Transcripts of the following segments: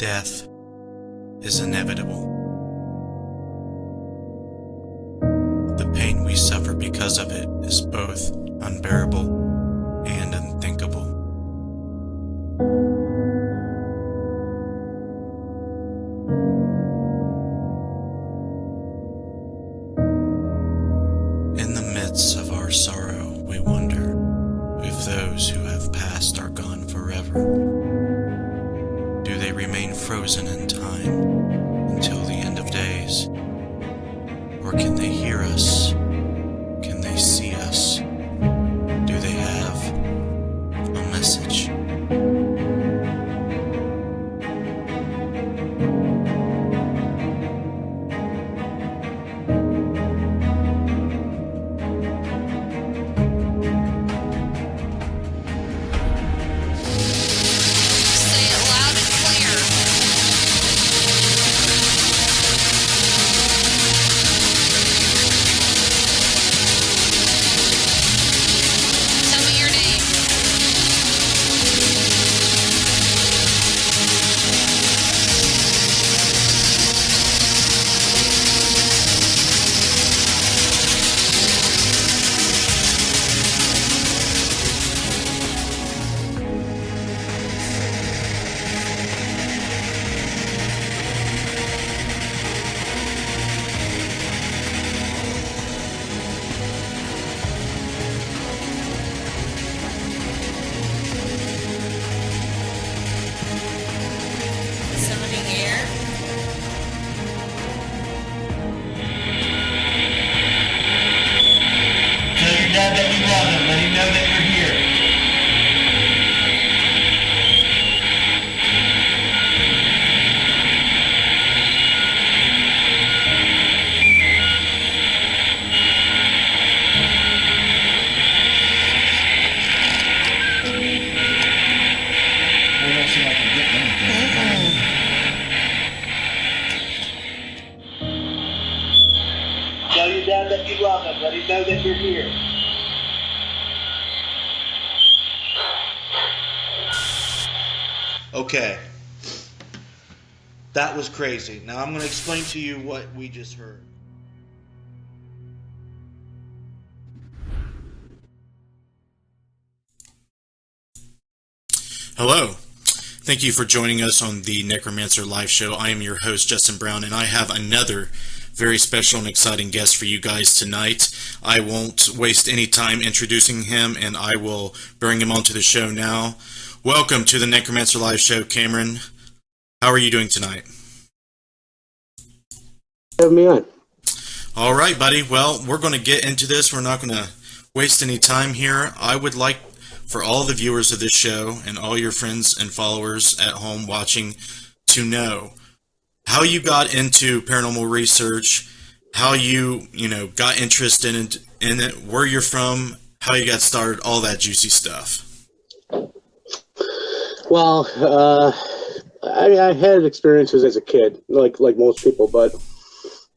death is inevitable. The pain we suffer because of it is both unbearable and unthinkable. In the midst of our sorrow, we wonder if those who have passed are gone forever. Do they remain frozen in time until the end of days? Or can they hear us? Can they see us? Do they have a message? Tell your dad that you love him. Let him know that you're here. Okay. That was crazy. Now I'm going to explain to you what we just heard. Hello. Thank you for joining us on the Necromancer live show. I am your host, Justin Brown, and I have another very special and exciting guest for you guys tonight. I won't waste any time introducing him, and I will bring him onto the show now. Welcome to the Necromancer live show, Cameron. How are you doing tonight? Have me on. All right, buddy. Well, we're going to get into this. We're not going to waste any time here. I would like for all the viewers of this show and all your friends and followers at home watching to know how you got into paranormal research, how you got interested in it, where you're from, how you got started, all that juicy stuff. Well, I had experiences as a kid, like most people, but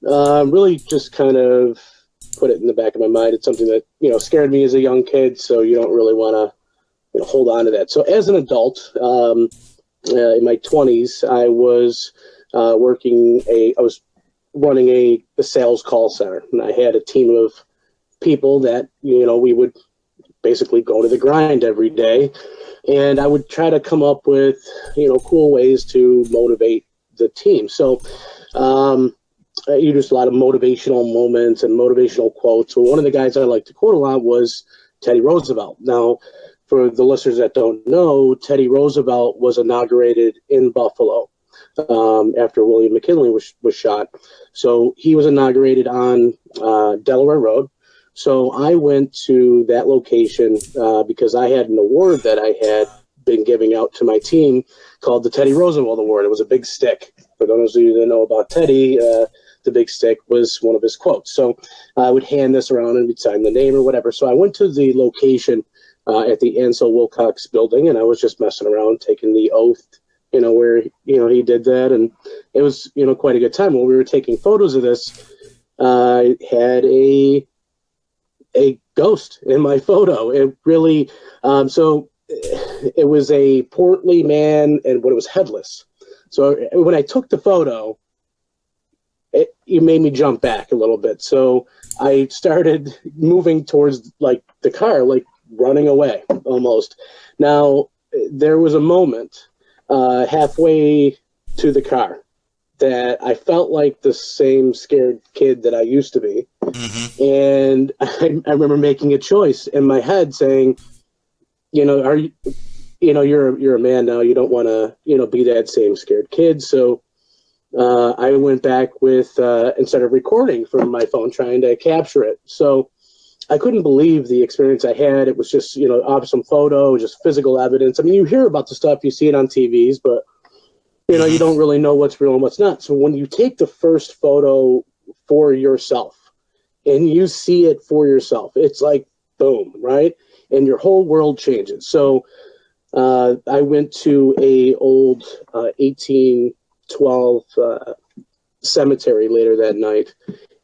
really just kind of put it in the back of my mind. It's something that scared me as a young kid, so you don't really want to hold on to that. So as an adult, in my 20s, I was I was running a sales call center, and I had a team of people that we would basically go to the grind every day, and I would try to come up with cool ways to motivate the team. So I used a lot of motivational moments and motivational quotes. So one of the guys I like to quote a lot was Teddy Roosevelt. Now, for the listeners that don't know, Teddy Roosevelt was inaugurated in Buffalo after William McKinley was shot. So he was inaugurated on Delaware Road. So I went to that location because I had an award that I had been giving out to my team called the Teddy Roosevelt Award. It was a big stick. For those of you that know about Teddy, the big stick was one of his quotes. So I would hand this around and we'd sign the name or whatever. So I went to the location at the Ansel Wilcox building, and I was just messing around, taking the oath, where, he did that. And it was, quite a good time. When we were taking photos of this, I had a ghost in my photo. It really, so it was a portly man, but it was headless. So when I took the photo, it made me jump back a little bit. So I started moving towards like the car, like running away almost. Now there was a moment halfway to the car that I felt like the same scared kid that I used to be. Mm-hmm. And I remember making a choice in my head saying, are you, you're a man now. You don't want to, be that same scared kid. So I went back with and started recording from my phone, trying to capture it. So I couldn't believe the experience I had. It was just, awesome photo, just physical evidence. I mean, you hear about the stuff, you see it on TVs, but you don't really know what's real and what's not. So when you take the first photo for yourself and you see it for yourself, it's like boom, right? And your whole world changes. So I went to a old 1812 cemetery later that night,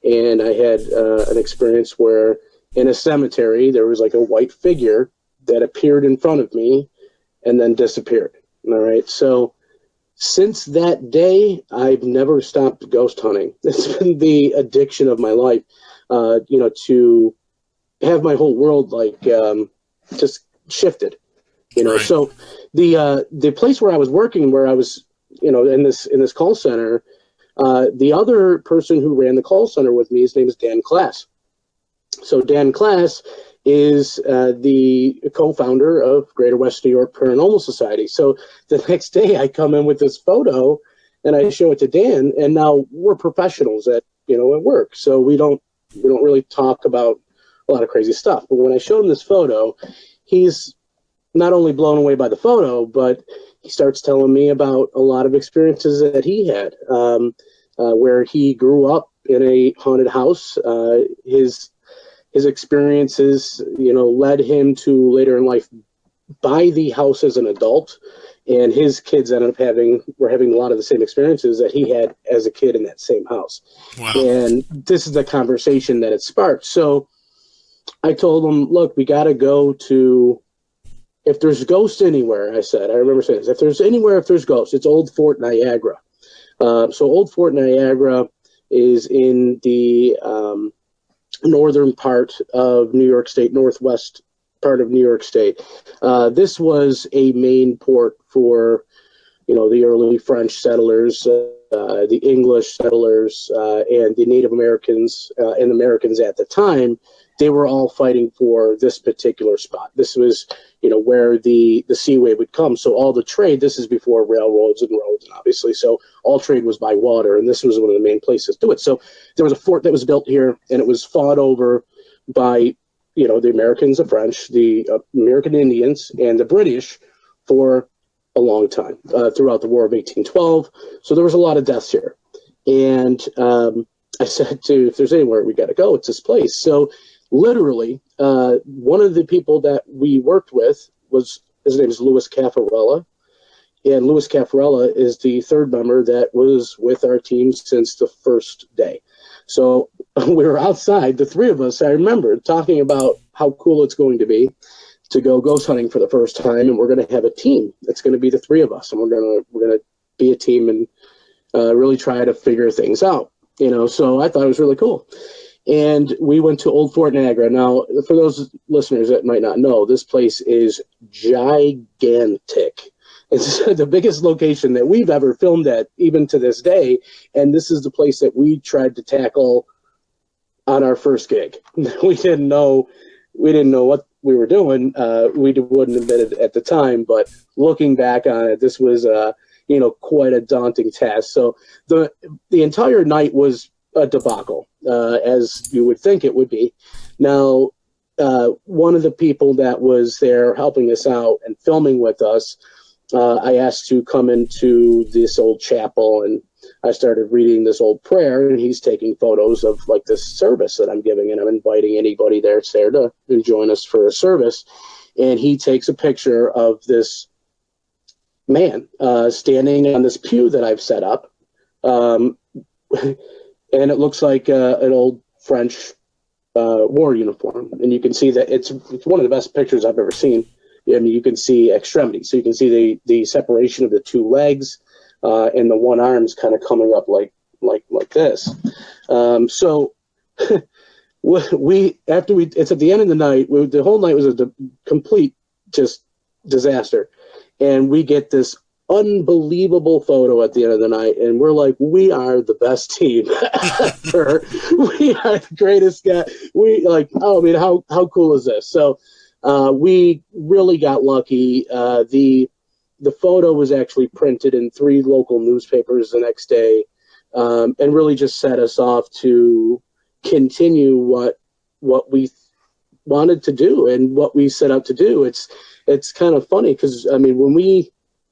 and I had an experience where in a cemetery there was like a white figure that appeared in front of me and then disappeared. All right, so since that day, I've never stopped ghost hunting. It's been the addiction of my life, to have my whole world just shifted. Right. So the place where I was working, where I was, in this call center, the other person who ran the call center with me, his name is Dan Class. So Dan Class is the co-founder of Greater West New York Paranormal Society. So the next day I come in with this photo and I show it to Dan, and now we're professionals at work. So we don't really talk about a lot of crazy stuff. But when I showed him this photo, he's not only blown away by the photo, but he starts telling me about a lot of experiences that he had, where he grew up in a haunted house. His experiences, led him to later in life buy the house as an adult, and his kids ended up having a lot of the same experiences that he had as a kid in that same house. Wow. And this is the conversation that it sparked. So I told him, look, we got to go to, if there's ghosts anywhere, I remember saying this, if there's ghosts, it's Old Fort Niagara. So Old Fort Niagara is in the northern part of New York State, northwest part of New York State. This was a main port for, the early French settlers, the English settlers, and the Native Americans and Americans at the time. They were all fighting for this particular spot. This was, where the seaway would come. So all the trade, this is before railroads and roads, obviously. So all trade was by water, and this was one of the main places to do it. So there was a fort that was built here, and it was fought over by, the Americans, the French, the American Indians, and the British for a long time, throughout the War of 1812. So there was a lot of deaths here. And I said, if there's anywhere we got to go, it's this place. So literally, one of the people that we worked with his name is Louis Caffarella. And Louis Caffarella is the third member that was with our team since the first day. So we were outside, the three of us, I remember talking about how cool it's going to be to go ghost hunting for the first time. And we're going to have a team. It's going to be the three of us. And we're going to be a team and really try to figure things out. So I thought it was really cool. And we went to Old Fort Niagara. Now, for those listeners that might not know, this place is gigantic. It's the biggest location that we've ever filmed at, even to this day. And this is the place that we tried to tackle on our first gig. We didn't know what we were doing. We wouldn't admit it at the time, but looking back on it, this was quite a daunting task. So the entire night was a debacle, as you would think it would be. Now, one of the people that was there helping us out and filming with us, I asked to come into this old chapel, and I started reading this old prayer, and he's taking photos of like this service that I'm giving, and I'm inviting anybody that's there to join us for a service. And he takes a picture of this man standing on this pew that I've set up. And it looks like an old French war uniform. And you can see that it's one of the best pictures I've ever seen. I mean, you can see extremities. So you can see the separation of the two legs. and the one arm's kind of coming up like this. So it's at the end of the night. The whole night was a complete just disaster, and we get this unbelievable photo at the end of the night, and we're like, we are the best team ever. We are the greatest guy. We like, oh, I mean, how cool is this? So we really got lucky. The photo was actually printed in 3 local newspapers the next day, and really just set us off to continue what we wanted to do and what we set out to do. It's kind of funny because, I mean, when we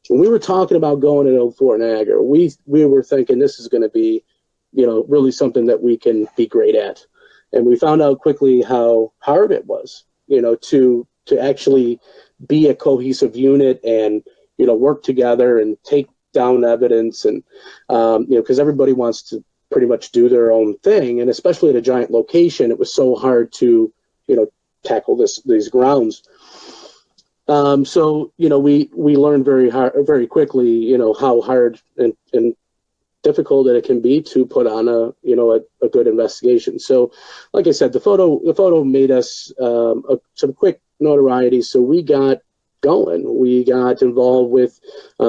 were talking about going to Fort Niagara, we were thinking this is going to be, really something that we can be great at. And we found out quickly how hard it was, to actually be a cohesive unit and, work together and take down evidence. And, because everybody wants to pretty much do their own thing. And especially at a giant location, it was so hard to, tackle these grounds. So, we learned very quickly, how hard and difficult that it can be to put on a good investigation. So, like I said, the photo made us some quick notoriety. So we got going. We got involved with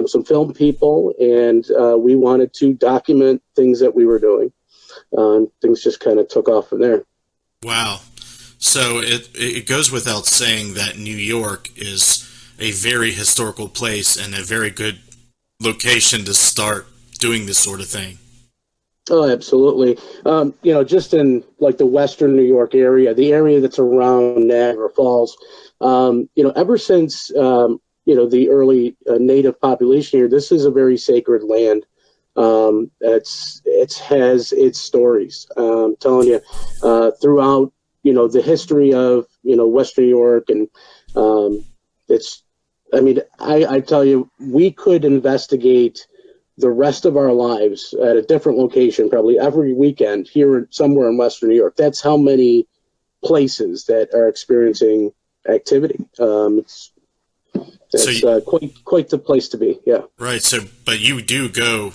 some film people, and we wanted to document things that we were doing. Things just kind of took off from there. Wow. So it goes without saying that New York is a very historical place and a very good location to start doing this sort of thing. Oh, absolutely. Just in like the Western New York area, the area that's around Niagara Falls, ever since, the early native population here, this is a very sacred land. It has its stories. I'm telling you, throughout, the history of, Western New York, and I tell you, we could investigate the rest of our lives at a different location, probably every weekend here somewhere in Western New York. That's how many places that are experiencing activity. It's quite the place to be. Yeah. Right. So, but you do go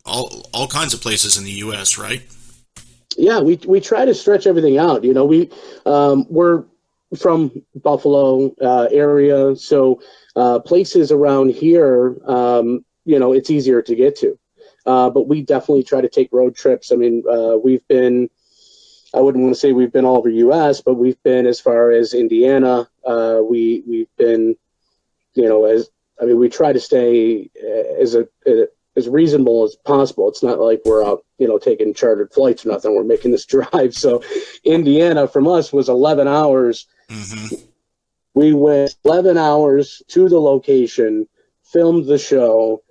all kinds of places in the U.S., right? Yeah, we try to stretch everything out. We're from Buffalo area, so places around here, it's easier to get to. But we definitely try to take road trips. I mean, I wouldn't want to say we've been all over U.S., but we've been as far as Indiana. We've been, we try to stay as reasonable as possible. It's not like we're out, taking chartered flights or nothing. We're making this drive. So Indiana from us was 11 hours. Mm-hmm. We went 11 hours to the location, filmed the show,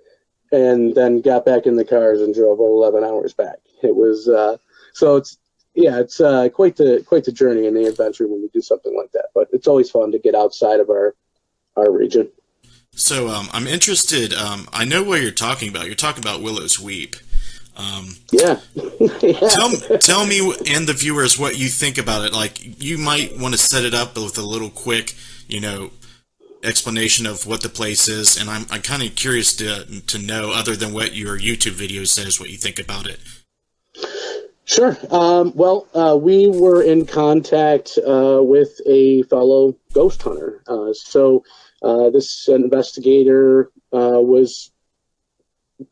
and then got back in the cars and drove 11 hours back. It was, it's quite the journey and the adventure when we do something like that. But it's always fun to get outside of our region. So I'm interested. I know what you're talking about. You're talking about Willow's Weep. Yeah. Tell me and the viewers what you think about it. Like, you might want to set it up with a little quick, explanation of what the place is. And I'm kind of curious to know, other than what your YouTube video says, what you think about it. Sure. We were in contact with a fellow ghost hunter. This investigator was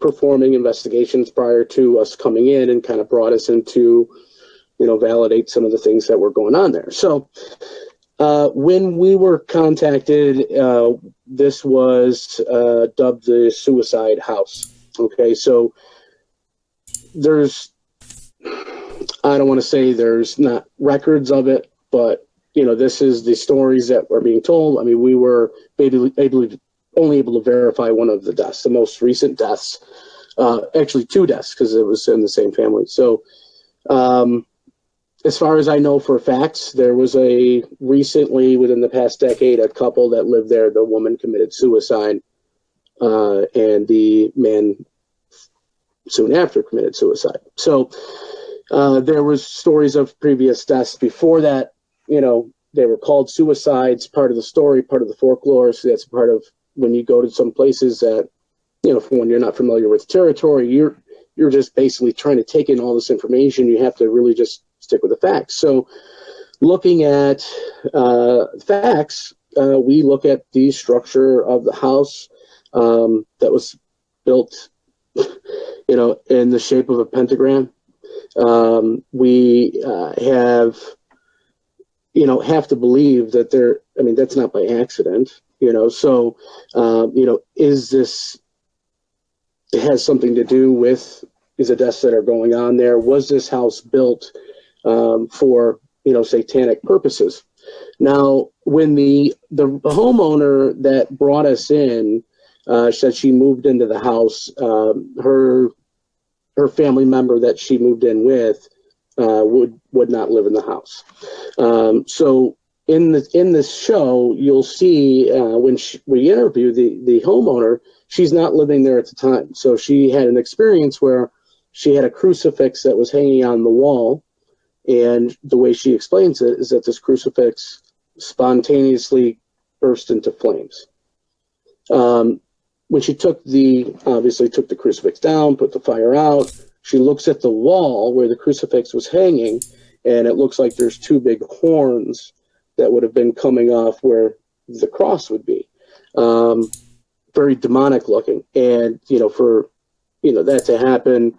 performing investigations prior to us coming in, and kind of brought us in to, validate some of the things that were going on there. So when we were contacted, this was dubbed the Suicide House. Okay, so I don't want to say there's not records of it, but this is the stories that were being told. I mean, we were only able to verify one of the deaths, the most recent deaths, actually 2 deaths, because it was in the same family. So as far as I know for facts, there was recently, within the past decade, a couple that lived there. The woman committed suicide, and the man soon after committed suicide. So there was stories of previous deaths before that. They were called suicides, part of the story, part of the folklore. So that's part of when you go to some places that, for when you're not familiar with the territory, you're just basically trying to take in all this information. You have to really just stick with the facts. So looking at facts, we look at the structure of the house that was built, in the shape of a pentagram. We have to believe that that's not by accident, so, is this, it has something to do with the deaths that are going on there. Was this house built for, satanic purposes? Now, when the homeowner that brought us in said she moved into the house, her family member that she moved in with would not live in the house. So in this show, you'll see when we interview the homeowner, she's not living there at the time. So she had an experience where she had a crucifix that was hanging on the wall, and the way she explains it is that this crucifix spontaneously burst into flames. When she obviously took the crucifix down, put the fire out, she looks at the wall where the crucifix was hanging, and it looks like there's two big horns that would have been coming off where the cross would be. Very demonic looking. And, for, that to happen,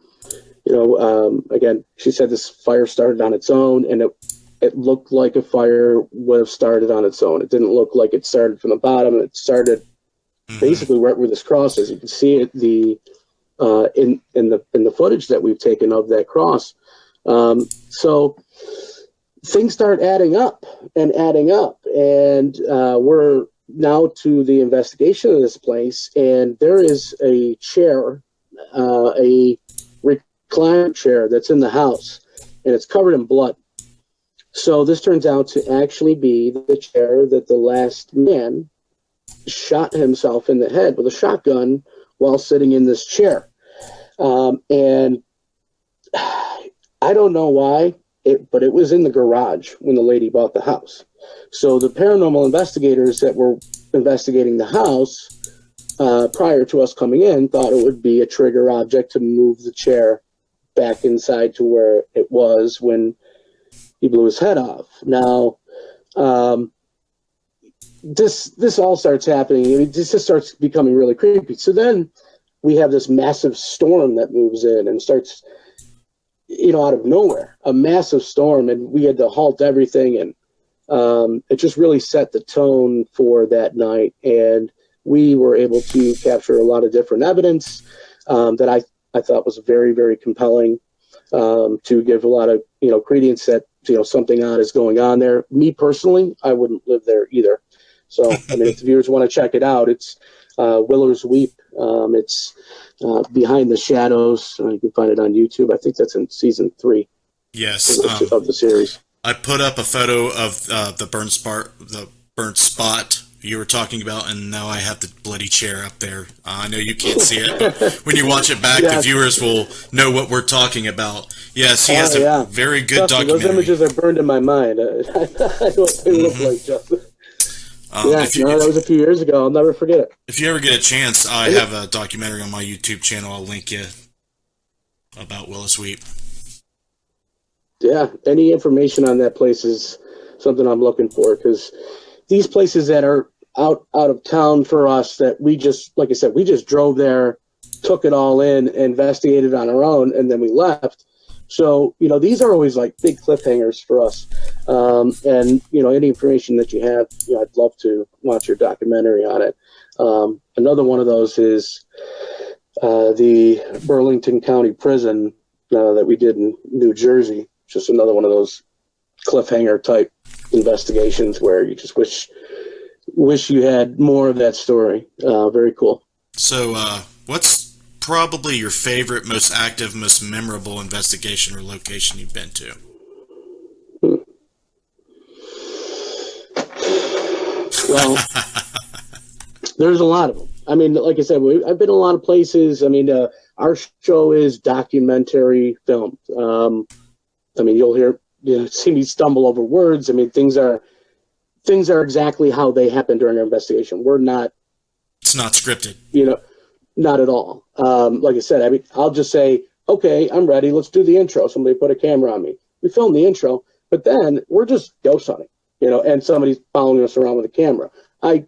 again, she said this fire started on its own, and it looked like a fire would have started on its own. It didn't look like it started from the bottom. It started basically right where this cross is. You can see it in the footage that we've taken of that cross. So things start adding up, and we're now to the investigation of this place, and there is a chair, a recliner chair that's in the house, and it's covered in blood. So this turns out to actually be the chair that the last man shot himself in the head with a shotgun while sitting in this chair. And I don't know why, but it was in the garage when the lady bought the house. So the paranormal investigators that were investigating the house prior to us coming in thought it would be a trigger object to move the chair back inside to where it was when he blew his head off. Now, this all starts happening. This just starts becoming really creepy. So then we have this massive storm that moves in and starts, out of nowhere, a massive storm, and we had to halt everything, and it just really set the tone for that night. And we were able to capture a lot of different evidence that I thought was very, very compelling to give a lot of, credence that, something odd is going on there. Me personally, I wouldn't live there either. So, if the viewers want to check it out, it's Willer's Weep. It's Behind the Shadows. You can find it on YouTube. I think that's in season 3. Yes, of the series. I put up a photo of the burnt spot you were talking about, and now I have the bloody chair up there. I know you can't see it, but when you watch it back, the viewers will know what we're talking about. Yes, he has a very good documentary. Those images are burned in my mind. I know what they look like, Justin. That was a few years ago. I'll never forget it. If you ever get a chance, I have a documentary on my YouTube channel. I'll link you about Willis Weep. Yeah, any information on that place is something I'm looking for, because these places that are out of town for us, that we just, like I said, we just drove there, took it all in, investigated on our own, and then we left. So, these are always like big cliffhangers for us. And, any information that you have, I'd love to watch your documentary on it. Another one of those is the Burlington County Prison that we did in New Jersey. Just another one of those cliffhanger type investigations where you just wish you had more of that story. Very cool. So, what's probably your favorite, most active, most memorable investigation or location you've been to? Well, there's a lot of them. Like I said, I've been a lot of places. Our show is documentary filmed. You'll see me stumble over words. Things are exactly how they happen during our investigation. It's not scripted. not at all. Like I said, I mean, I'll just say, okay, I'm ready. Let's do the intro. Somebody put a camera on me. We film the intro, but then we're just ghost hunting, and somebody's following us around with a camera. I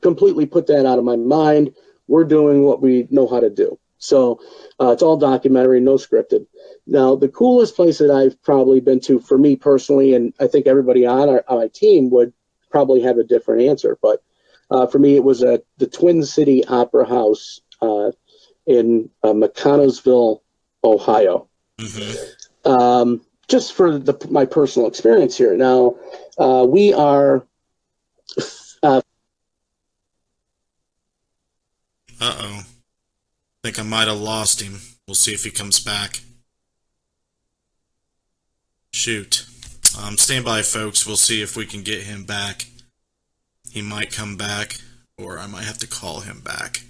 completely put that out of my mind. We're doing what we know how to do. So it's all documentary, no scripted. Now, the coolest place that I've probably been to for me personally, and I think everybody on my team would probably have a different answer, but for me, it was at the Twin City Opera House in McConnellsville, Ohio. Mm-hmm. Just for my personal experience here. Now, we are... Uh-oh. I think I might have lost him. We'll see if he comes back. Shoot. Stand by, folks. We'll see if we can get him back. He might come back, or I might have to call him back.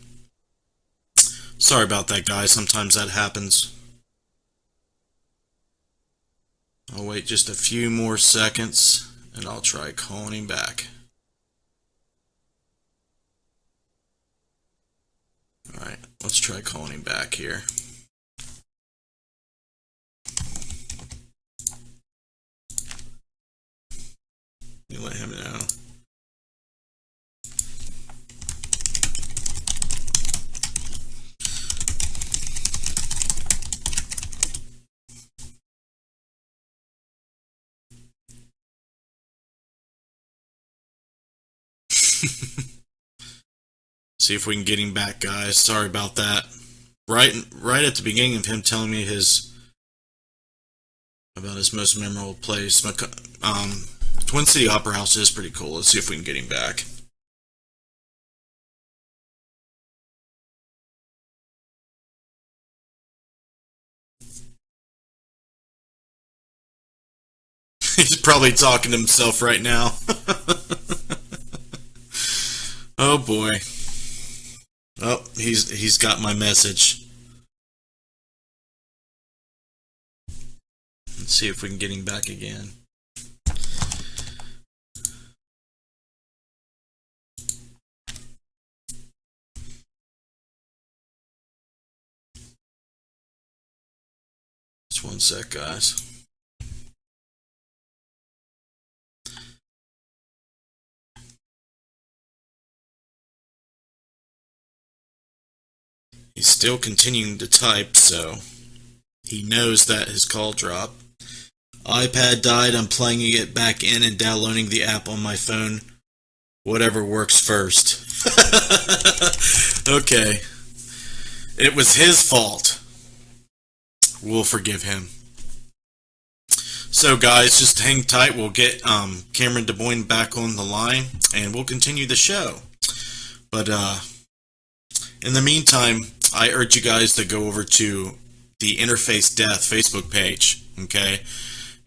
Sorry about that, guys. Sometimes that happens. I'll wait just a few more seconds, and I'll try calling him back. Alright, let's try calling him back here. Let me let him know. See if we can get him back, guys. Sorry about that. Right at the beginning of him telling me about his most memorable place. Twin City Opera House is pretty cool. Let's see if we can get him back. He's probably talking to himself right now. Oh boy. Oh, he's got my message. Let's see if we can get him back again. Just one sec, guys. He's still continuing to type, so he knows that his call dropped. iPad died. I'm plugging it back in and downloading the app on my phone. Whatever works first. Okay. It was his fault. We'll forgive him. So guys, just hang tight. We'll get Cameron Daboin back on the line, and we'll continue the show. But in the meantime, I urge you guys to go over to the Interface Death Facebook page, okay?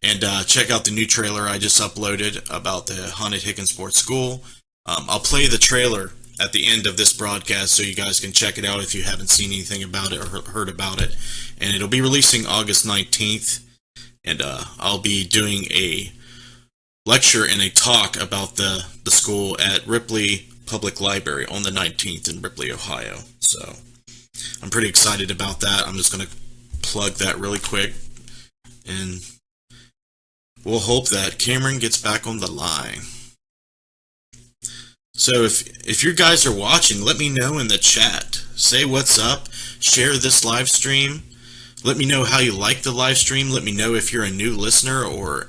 And check out the new trailer I just uploaded about the Haunted Hickensport School. I'll play the trailer at the end of this broadcast so you guys can check it out if you haven't seen anything about it or heard about it. And it'll be releasing August 19th. And I'll be doing a lecture and a talk about the school at Ripley Public Library on the 19th in Ripley, Ohio. So I'm pretty excited about that. I'm just going to plug that really quick, and we'll hope that Cameron gets back on the line. So if you guys are watching, let me know in the chat. Say what's up. Share this live stream. Let me know how you like the live stream. Let me know if you're a new listener or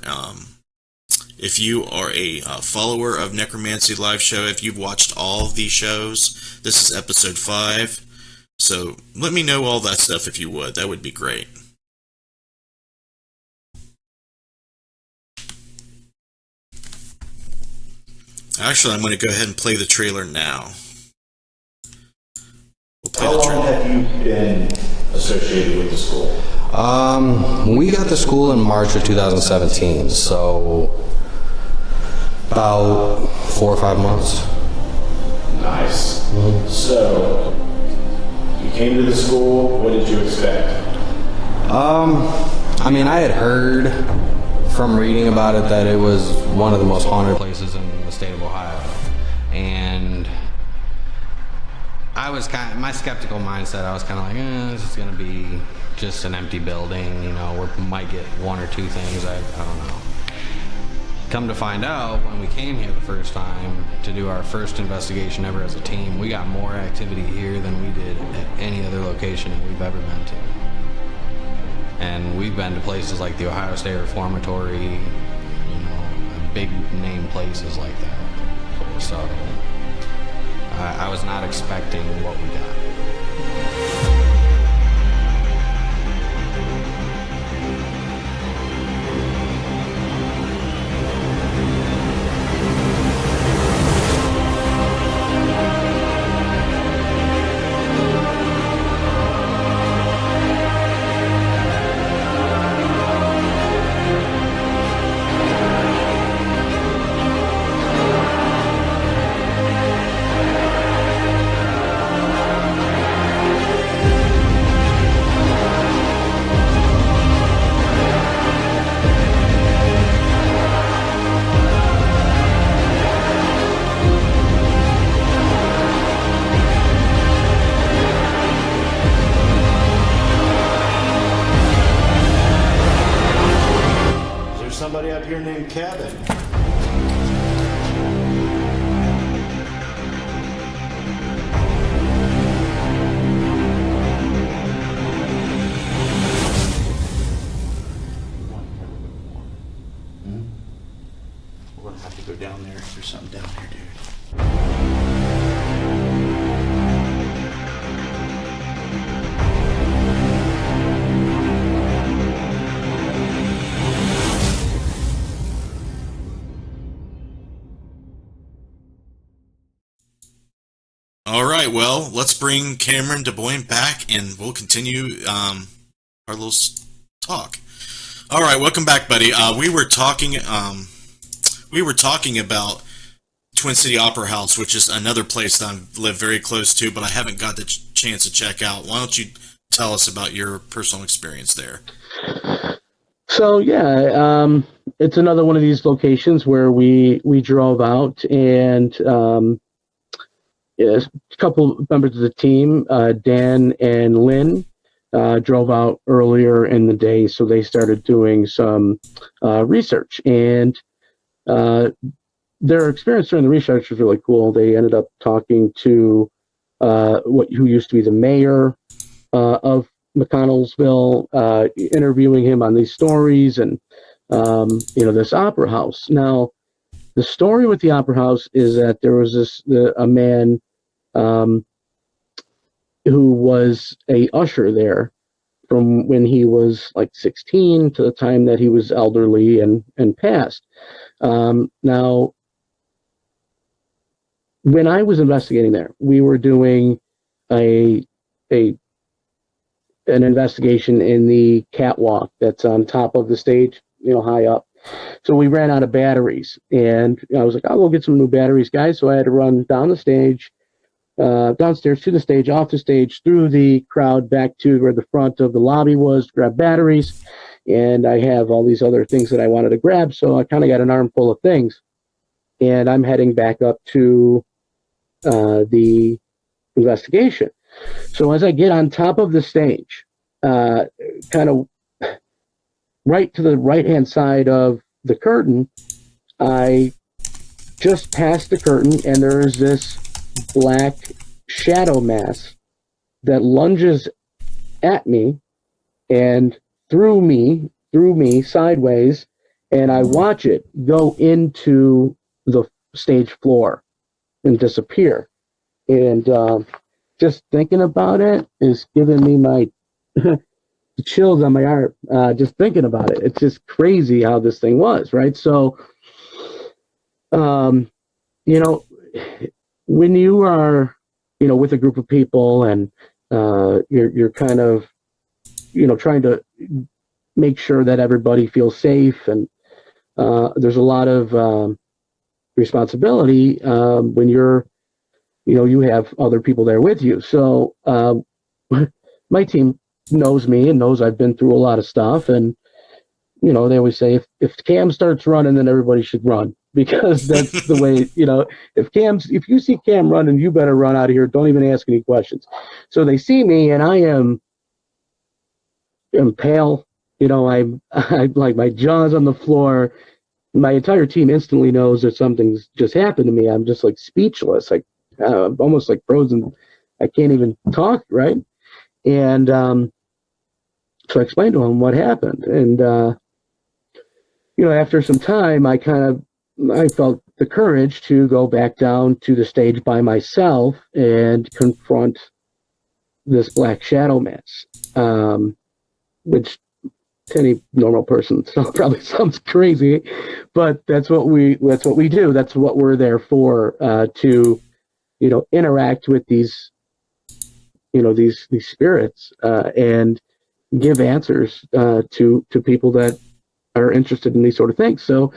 if you are a follower of Necromancy Live Show, if you've watched all of these shows. This is episode 5. So let me know all that stuff if you would. That would be great. Actually, I'm going to go ahead and play the trailer now. We'll play the trailer. How long have you been associated with the school? We got the school in March of 2017, so about 4 or 5 months. Nice. So, you came to the school, what did you expect? I mean, I had heard from reading about it that it was one of the most haunted places in the state of Ohio. And my skeptical mindset, I was kind of like, this is going to be just an empty building, you know, we might get one or two things, I don't know. Come to find out, when we came here the first time to do our first investigation ever as a team, we got more activity here than we did at any other location that we've ever been to. And we've been to places like the Ohio State Reformatory, you know, big name places like that. So I was not expecting what we got. Somebody up here named Kevin. We're gonna have to go down there. There's something down here, dude. All right, well, let's bring Cameron Daboin back, and we'll continue our little talk. All right, welcome back, buddy. We were talking about Twin City Opera House, which is another place that I live very close to, but I haven't got the chance to check out. Why don't you tell us about your personal experience there? So yeah, it's another one of these locations where we drove out, and a couple members of the team, Dan and Lynn, drove out earlier in the day, so they started doing some research, and their experience during the research was really cool. They ended up talking to who used to be the mayor of McConnellsville, interviewing him on these stories and this opera house. Now, the story with the opera house is that there was a man who was a usher there from when he was like 16 to the time that he was elderly and passed. Now, when I was investigating there, we were doing an investigation in the catwalk that's on top of the stage, high up. So we ran out of batteries, and I was like, I'll go get some new batteries, guys. So I had to run downstairs to the stage, off the stage, through the crowd, back to where the front of the lobby was, to grab batteries. And I have all these other things that I wanted to grab, so I kind of got an armful of things. And I'm heading back up to the investigation. So as I get on top of the stage, kind of right to the right-hand side of the curtain, I just passed the curtain, and there is this black shadow mass that lunges at me and through me sideways, and I watch it go into the stage floor and disappear. And just thinking about it is giving me my chills on my arm. Just thinking about it, it's just crazy how this thing was, right? So, when you are, with a group of people and you're kind of, trying to make sure that everybody feels safe, and there's a lot of responsibility when you're, you have other people there with you. So my team knows me and knows I've been through a lot of stuff, and they always say if Cam starts running, then everybody should run. because that's the way, if you see Cam running, you better run out of here. Don't even ask any questions. So they see me, and I am pale. I'm like, my jaw's on the floor. My entire team instantly knows that something's just happened to me. I'm just like speechless, like almost like frozen. I can't even talk, right? And so I explained to him what happened. And, after some time, I felt the courage to go back down to the stage by myself and confront this black shadow mass, which to any normal person probably sounds crazy, but that's what we do. That's what we're there for, to interact with these these spirits, and give answers to people that are interested in these sort of things. So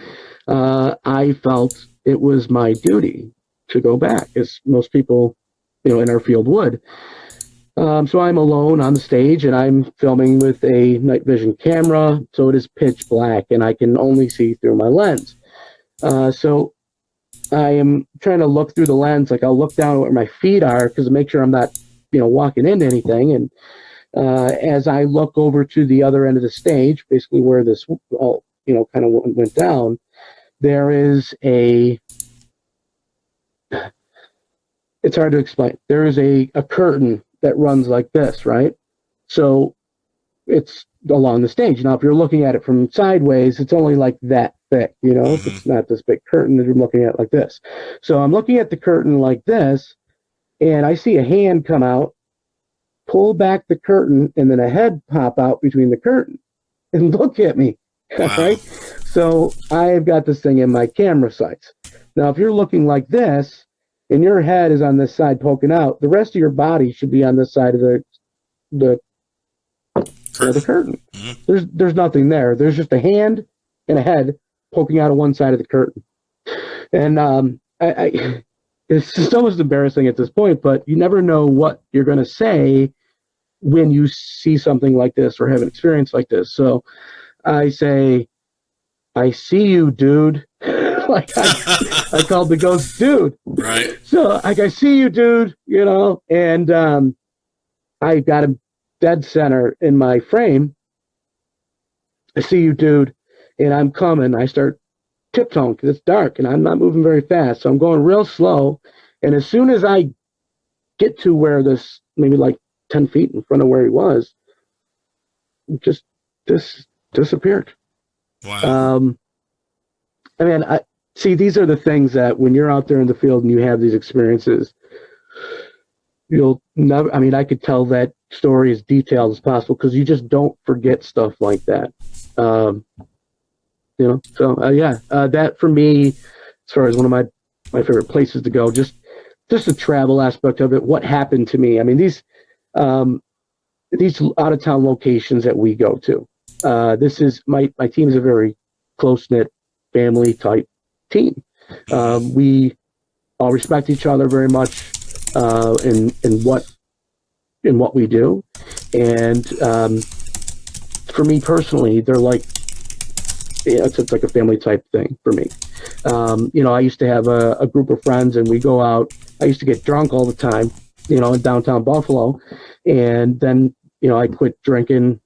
I felt it was my duty to go back, as most people in our field would. So I'm alone on the stage, and I'm filming with a night vision camera, so it is pitch black, and I can only see through my lens. So I am trying to look through the lens, like I'll look down where my feet are, because to make sure I'm not, walking into anything. And as I look over to the other end of the stage, basically where this all, kind of went down, there is it's hard to explain. There is a curtain that runs like this, right? So it's along the stage. Now, if you're looking at it from sideways, it's only like that thick, It's not this big curtain that you're looking at like this. So I'm looking at the curtain like this, and I see a hand come out, pull back the curtain, and then a head pop out between the curtain and look at me. Wow. Right? So I've got this thing in my camera sights. Now, if you're looking like this, and your head is on this side poking out, the rest of your body should be on this side of the curtain. Mm-hmm. There's nothing there. There's just a hand and a head poking out of one side of the curtain. And it's just almost embarrassing at this point, but you never know what you're going to say when you see something like this or have an experience like this. So I say, "I see you, dude." Like I called the ghost dude. Right. So like, "I see you, dude," and I got him dead center in my frame. "I see you, dude," and I'm coming. I start tiptoeing because it's dark and I'm not moving very fast. So I'm going real slow. And as soon as I get to where this, maybe like 10 feet in front of where he was, just disappeared. Wow. I see, these are the things that when you're out there in the field and you have these experiences, you'll never, I could tell that story as detailed as possible because you just don't forget stuff like that. That for me, as far as one of my favorite places to go, just the travel aspect of it, what happened to me. These out of town locations that we go to, this is my team is a very close knit family type team. We all respect each other very much in what we do, and for me personally, they're like, it's like a family type thing for me. I used to have a group of friends, and we go out. I used to get drunk all the time, in downtown Buffalo, and then I quit drinking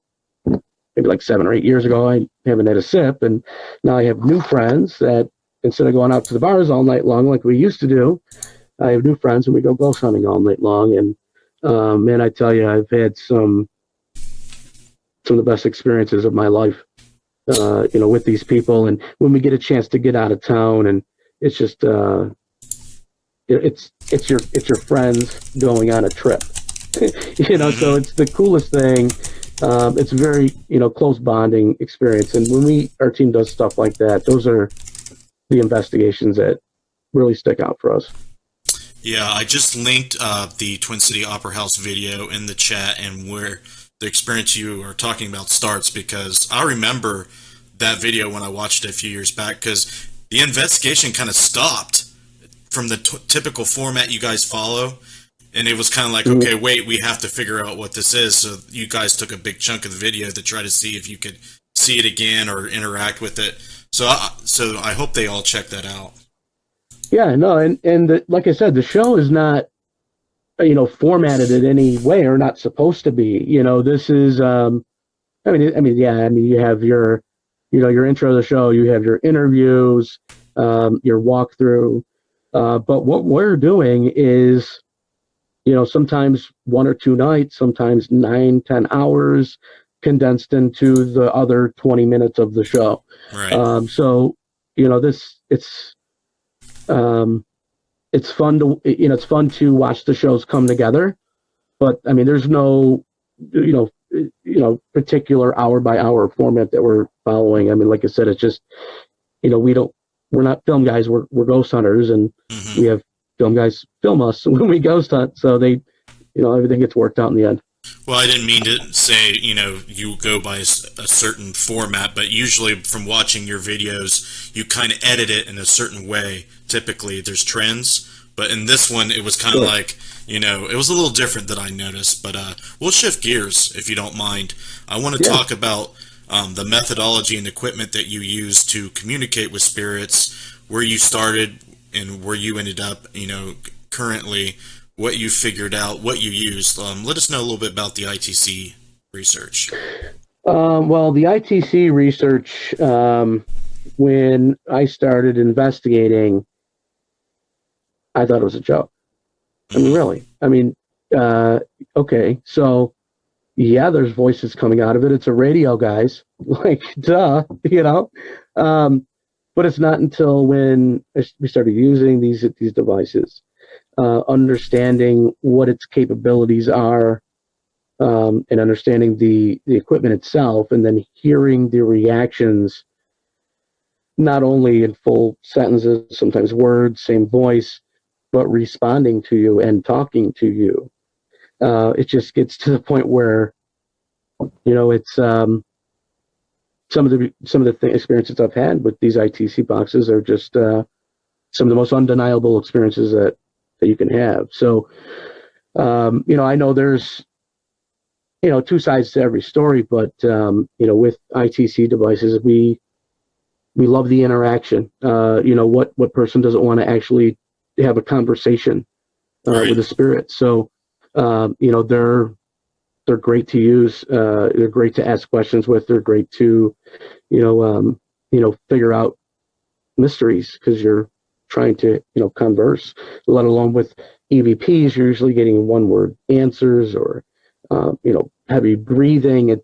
maybe like 7 or 8 years ago. I haven't had a sip, and now I have new friends that instead of going out to the bars all night long like we used to do, I have new friends and we go ghost hunting all night long. And man, I tell you, I've had some of the best experiences of my life, with these people. And when we get a chance to get out of town, and it's just it's your friends going on a trip, so it's the coolest thing. It's a very, close bonding experience. And when our team does stuff like that, those are the investigations that really stick out for us. Yeah, I just linked the Twin City Opera House video in the chat and where the experience you are talking about starts, because I remember that video when I watched it a few years back, because the investigation kind of stopped from the typical format you guys follow. And it was kind of like, okay, wait, we have to figure out what this is. So you guys took a big chunk of the video to try to see if you could see it again or interact with it. So I hope they all check that out. Yeah, no, and like I said, the show is not, formatted in any way, or not supposed to be. This is, you have your, your intro to the show, you have your interviews, your walkthrough, but what we're doing is, sometimes 1 or 2 nights, sometimes 9-10 hours condensed into the other 20 minutes of the show. Right. So, it's fun to watch the shows come together, but I mean, there's no, particular hour by hour format that we're following. I mean, like I said, it's just, we're not film guys, we're ghost hunters, and we have film guys film us when we ghost hunt. So they, everything gets worked out in the end. Well, I didn't mean to say, you go by a certain format, but usually from watching your videos, you kind of edit it in a certain way. Typically, there's trends, but in this one, it was kind of like, it was a little different that I noticed, but we'll shift gears if you don't mind. I want to talk about the methodology and equipment that you use to communicate with spirits, where you started and where you ended up, currently, what you figured out, what you used. Let us know a little bit about the ITC research. Well, the ITC research, when I started investigating, I thought it was a joke. I mean, really. I mean, okay, so, yeah, there's voices coming out of it. It's a radio, guys. Like, duh, but it's not until when we started using these devices, understanding what its capabilities are, and understanding the equipment itself, and then hearing the reactions, not only in full sentences, sometimes words, same voice, but responding to you and talking to you. It just gets to the point where, it's some of the experiences I've had with these ITC boxes are just some of the most undeniable experiences that you can have. So, I know there's, 2 sides to every story, but, with ITC devices, we love the interaction. What person doesn't want to actually have a conversation with a spirit? So, they're great to use. They're great to ask questions with. They're great to, figure out mysteries, because you're trying to, converse, let alone with EVPs, you're usually getting 1-word answers, or, heavy breathing, and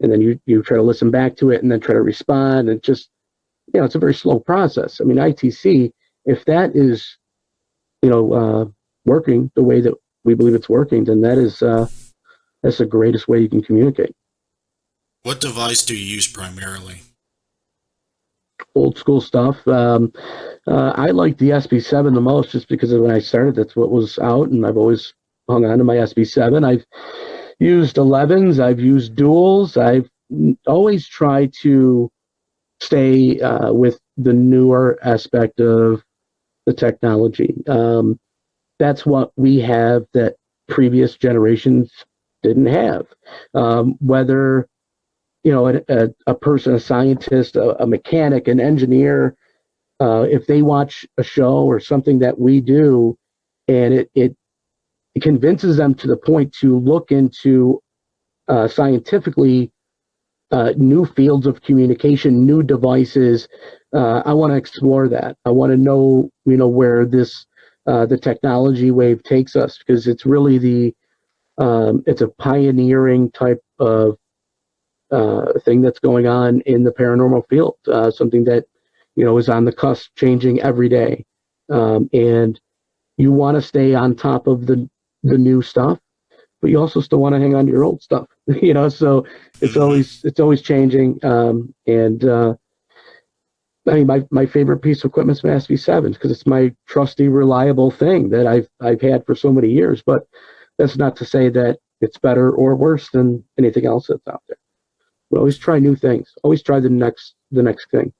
then you try to listen back to it and then try to respond. And just, it's a very slow process. I mean, ITC, if that is, working the way that we believe it's working, then that's the greatest way you can communicate. What device do you use primarily? Old school stuff. I like the SB7 the most, just because of when I started, that's what was out, and I've always hung on to my SB7. I've used 11s, I've used duals. I've always tried to stay with the newer aspect of the technology. That's what we have that previous generations didn't have. Whether a person, a scientist, a mechanic, an engineer, if they watch a show or something that we do, and it convinces them to the point to look into scientifically new fields of communication, new devices, I want to explore that. I want to know, where this the technology wave takes us, because it's really it's a pioneering type of thing that's going on in the paranormal field, something that, is on the cusp, changing every day. And you want to stay on top of the new stuff, but you also still want to hang on to your old stuff, so it's always changing. I mean, my favorite piece of equipment is my SV7, because it's my trusty, reliable thing that I've had for so many years. But that's not to say that it's better or worse than anything else that's out there. We always try new things. Always try the next thing.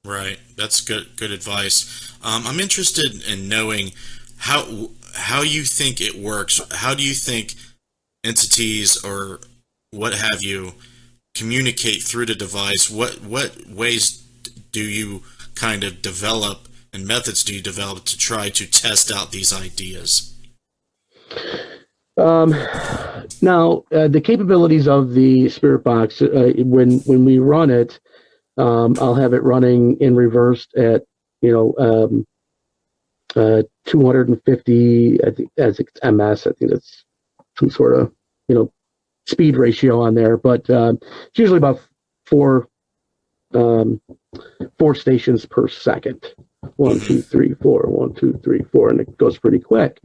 Right. That's good advice. I'm interested in knowing how you think it works. How do you think entities or what have you communicate through the device, what ways do you kind of develop and methods do you develop to try to test out these ideas? Now, the capabilities of the Spirit Box, when we run it, I'll have it running in reverse at 250, I think, as MS. I think that's some sort of speed ratio on there, but it's usually about four stations per second. 1, 2, 3, 4, 1, 2, 3, 4, and it goes pretty quick.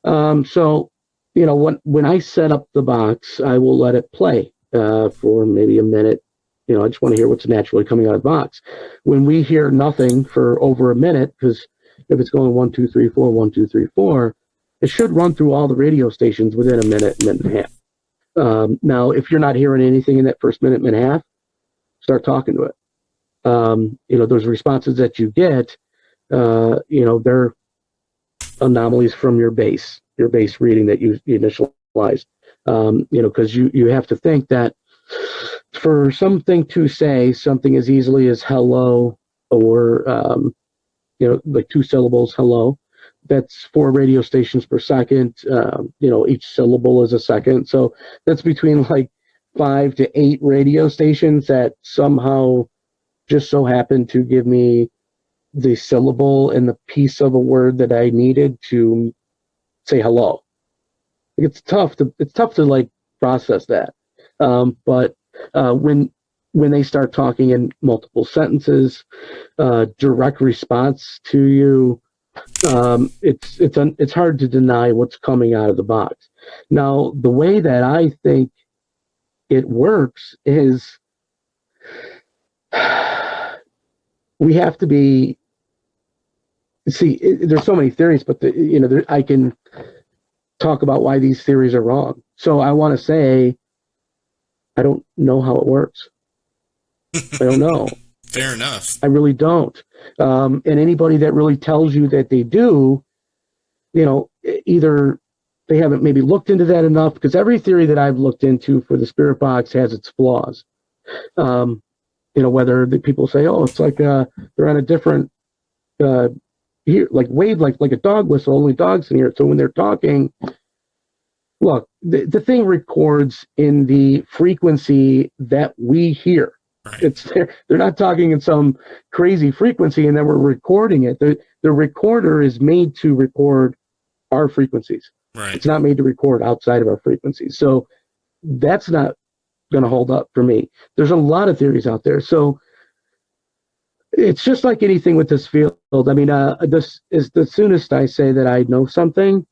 So when I set up the box, I will let it play for maybe a minute. I just want to hear what's naturally coming out of the box. When we hear nothing for over a minute, because if it's going 1, 2, 3, 4, 1, 2, 3, 4, it should run through all the radio stations within a minute, minute and a half. Now, if you're not hearing anything in that first minute, minute and a half, start talking to it. Those responses that you get, they're anomalies from your base reading that you initialized. Because you have to think that for something to say something as easily as hello or, like 2 syllables, hello, that's 4 radio stations per second. Each syllable is a second. So that's between like 5 to 8 radio stations that somehow just so happen to give me the syllable and the piece of a word that I needed to say hello. It's tough to like process that. But when they start talking in multiple sentences, direct response to you, it's hard to deny what's coming out of the box. Now, the way that I think it works is we have to be. There's so many theories, but I can talk about why these theories are wrong. So I want to say, I don't know how it works. I don't know. Fair enough. I really don't. And anybody that really tells you that they do, either they haven't maybe looked into that enough, because every theory that I've looked into for the Spirit Box has its flaws. Whether the people say, oh, it's like they're on a different wave, like a dog whistle, only dogs can hear it. So when they're talking, look, the thing records in the frequency that we hear. Right. They're not talking in some crazy frequency and then we're recording it. The recorder is made to record our frequencies. Right. It's not made to record outside of our frequencies. So that's not going to hold up for me. There's a lot of theories out there. So it's just like anything with this field. I mean, this is the soonest I say that I know something,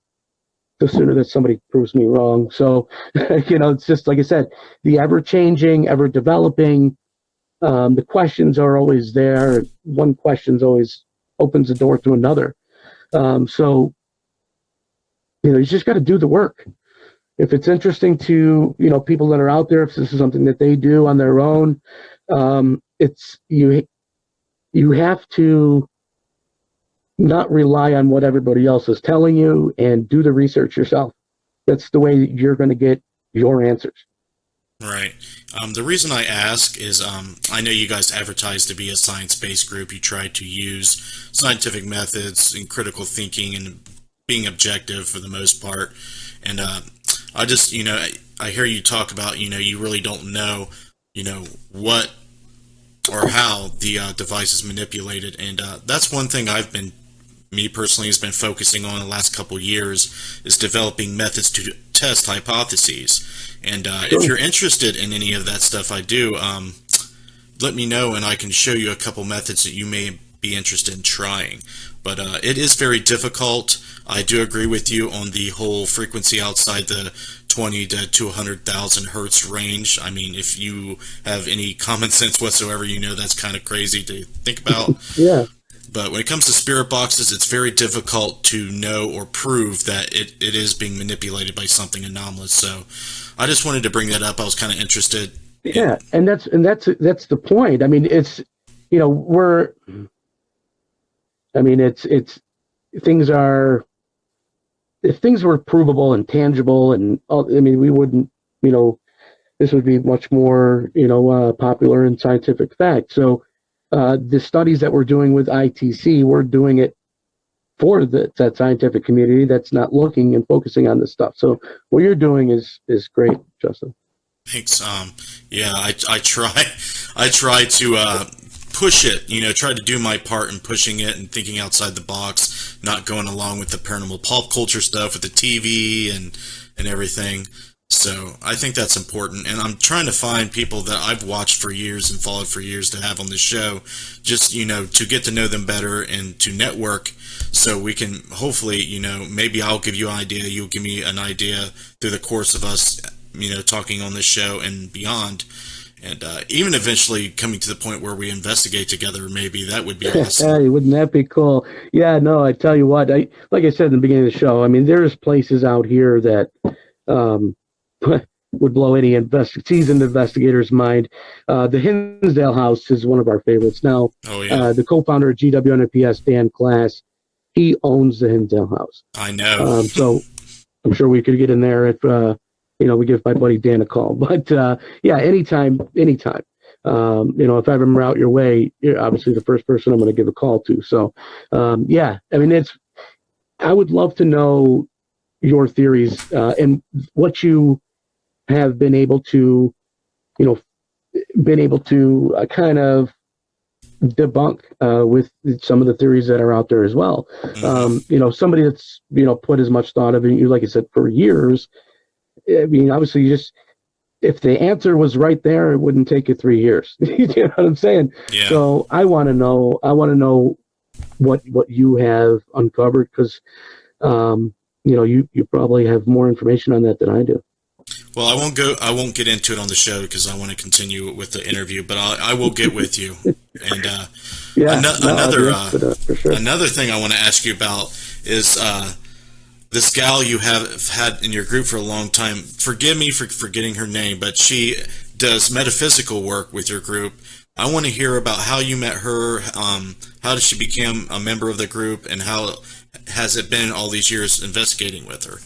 the sooner that somebody proves me wrong. So, it's just like I said, the ever-changing, ever-developing, the questions are always there. One question always opens the door to another. So, you just got to do the work. If it's interesting to, people that are out there, if this is something that they do on their own, it's you have to not rely on what everybody else is telling you and do the research yourself. That's the way that you're going to get your answers. Right. The reason I ask is I know you guys advertise to be a science-based group. You try to use scientific methods and critical thinking and being objective for the most part. And I just, I hear you talk about, you really don't know, what or how the device is manipulated. And that's one thing me personally has been focusing on the last couple years, is developing methods to test hypotheses. And if you're interested in any of that stuff I do, let me know and I can show you a couple methods that you may be interested in trying. But it is very difficult. I do agree with you on the whole frequency outside the 20 to 200,000 hertz range. I mean, if you have any common sense whatsoever, that's kind of crazy to think about. Yeah. But when it comes to spirit boxes, it's very difficult to know or prove that it is being manipulated by something anomalous. So I just wanted to bring that up. I was kind of interested. Yeah, and that's the point. I mean, it's it's things are, if things were provable and tangible and all, I mean, we wouldn't this would be much more, popular in scientific fact. So the studies that we're doing with ITC, we're doing it for that scientific community that's not looking and focusing on this stuff. So what you're doing is great, Justin. Thanks. Yeah, I try to push it, try to do my part in pushing it and thinking outside the box, not going along with the paranormal pop culture stuff with the TV and everything. So I think that's important, and I'm trying to find people that I've watched for years and followed for years to have on the show, just, to get to know them better and to network, so we can hopefully, maybe I'll give you an idea, you'll give me an idea through the course of us, talking on this show and beyond, and even eventually coming to the point where we investigate together. Maybe that would be awesome. Hey, wouldn't that be cool? Yeah, no, I tell you what, like I said in the beginning of the show, I mean, there's places out here that would blow any seasoned investigator's mind. The Hinsdale House is one of our favorites. Now, Oh yeah, the co-founder of GWNPS, Dan Class, he owns the Hinsdale House. I know. So I'm sure we could get in there if, we give my buddy Dan a call. But yeah, anytime. If I ever out your way, you're obviously the first person I'm going to give a call to. So yeah, I mean, I would love to know your theories and what you have been able to, kind of debunk with some of the theories that are out there as well. Somebody that's, put as much thought of it, like I said, for years. I mean, obviously, if the answer was right there, it wouldn't take you 3 years. You know what I'm saying? Yeah. So I want to know what you have uncovered, because, you probably have more information on that than I do. Well, I won't get into it on the show because I want to continue with the interview, but I will get with you. And another thing I want to ask you about is this gal you have had in your group for a long time. Forgive me for forgetting her name, but she does metaphysical work with your group. I want to hear about how you met her. How did she become a member of the group, and how has it been all these years investigating with her?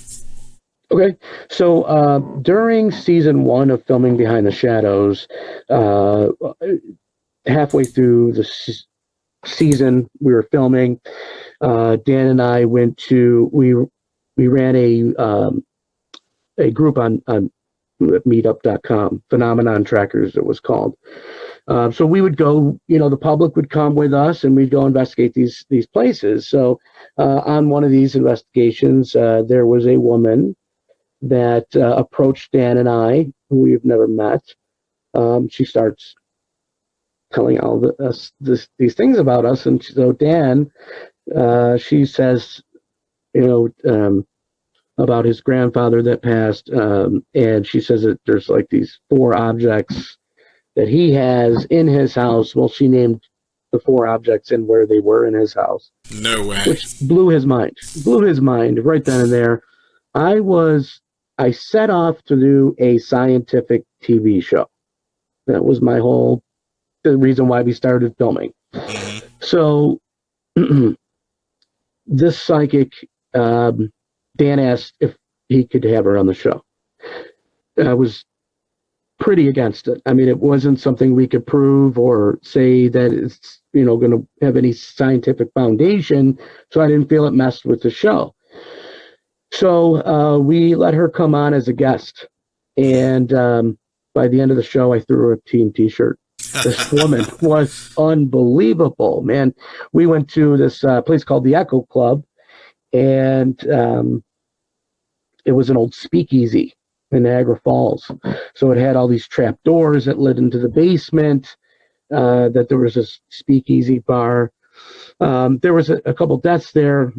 Okay, so during season 1 of filming Behind the Shadows, halfway through the season we were filming, Dan and I went to we ran a group on meetup.com, Phenomenon Trackers it was called. So we would go, the public would come with us, and we'd go investigate these places. So on one of these investigations, there was a woman that approached Dan and I, who we've never met. She starts telling all these things about us, and so Dan, she says, about his grandfather that passed, and she says that there's like these 4 objects that he has in his house. Well, she named the 4 objects and where they were in his house. No way. Which blew his mind right then and there. I set off to do a scientific TV show. That was the reason why we started filming. Mm-hmm. So this psychic, Dan asked if he could have her on the show. I was pretty against it. I mean, it wasn't something we could prove or say that it's, going to have any scientific foundation, so I didn't feel it messed with the show. So we let her come on as a guest, and by the end of the show, I threw her a team T-shirt. This woman was unbelievable, man. We went to this place called the Echo Club, and it was an old speakeasy in Niagara Falls. So it had all these trap doors that led into the basement, that there was a speakeasy bar. There was a couple deaths there.